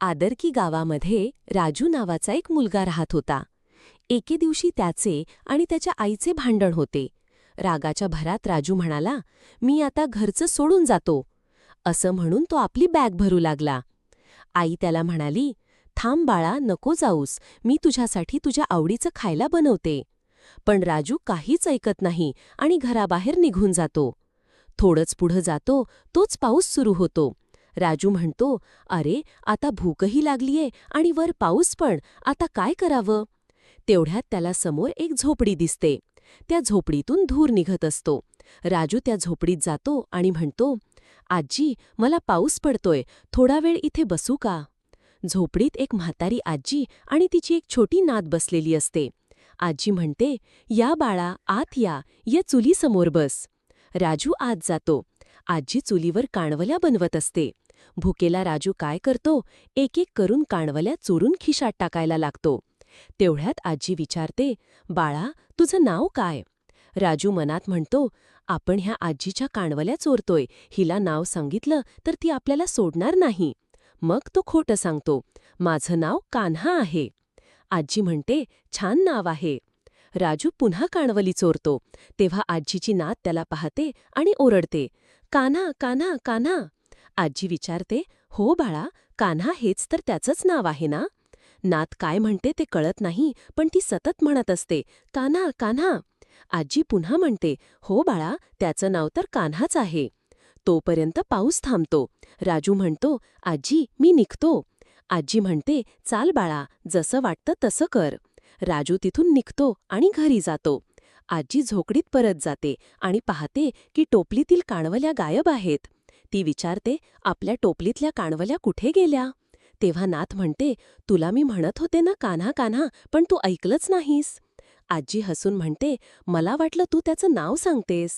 आदरकी गावामध्ये राजू नावाचा एक मुलगा राहत होता. एके दिवशी त्याचे आणि त्याच्या आईचे भांडण होते. रागाच्या भरात राजू म्हणाला, "मी आता घरचं सोडून जातो." असं म्हणून तो आपली बॅग भरू लागला. आई त्याला म्हणाली, "थांब बाळा, नको जाऊस, मी तुझ्यासाठी तुझ्या आवडीचं खायला बनवते." पण राजू काहीच ऐकत नाही आणि घराबाहेर निघून जातो. थोडंच पुढं जातो, तोच पाऊस सुरू होतो. राजू म्हणतो, "अरे, आता भूकही लागलीये आणि वर पाऊस पण, आता काय करावं?" तेवढ्यात त्याला समोर एक झोपडी दिसते. त्या झोपडीतून धूर निघत असतो. राजू त्या झोपडीत जातो आणि म्हणतो, "आजी, मला पाऊस पडतोय, थोडा वेळ इथे बसू का?" झोपडीत एक म्हातारी आजी आणि तिची एक छोटी नात बसलेली असते. आजी म्हणते, "या बाळा, आत या, या चुलीसमोर बस." राजू आत जातो. आजी चुलीवर काणवल्या बनवत असते. भुकेला राजू काय करतो, एक एक करून काणवल्या चोरून खिशात टाकायला लागतो. तेवढ्यात आजी विचारते, "बाळा, तुझं नाव काय?" राजू मनात म्हणतो, "आपण ह्या आजीच्या काणवल्या चोरतोय, हिला नाव सांगितलं तर ती आपल्याला सोडणार नाही." मग तो खोटं सांगतो, "माझं नाव कान्हा आहे." आजी म्हणते, "छान नाव आहे." राजू पुन्हा काणवली चोरतो. तेव्हा आजीची नात त्याला पाहते आणि ओरडते, "कान्हा, कान्हा, कान्हा." आजी विचारते, "हो बाळा, कान्हा हेच तर त्याचंच नाव आहे ना?" नात काय म्हणते ते कळत नाही, पण ती सतत म्हणत असते, "कान्हा, कान्हा." आजी पुन्हा म्हणते, "हो बाळा, त्याचं नाव तर कान्हाच आहे." तोपर्यंत पाऊस थांबतो. राजू म्हणतो, "आजी, मी निघतो." आजी म्हणते, "चाल बाळा, जसं वाटतं तसं कर." राजू तिथून निघतो आणि घरी जातो. आजी झोपडीत परत जाते आणि पाहते की टोपलीतील काणवल्या गायब आहेत. ती विचारते, "आपल्या टोपलीतल्या काणवल्या कुठे गेल्या?" तेव्हा नाथ म्हणते, "तुला मी म्हणत होते ना कान्हा कान्हा, पण तू ऐकलंच नाहीस." आजी हसून म्हणते, "मला वाटलं तू त्याचं नाव सांगतेस."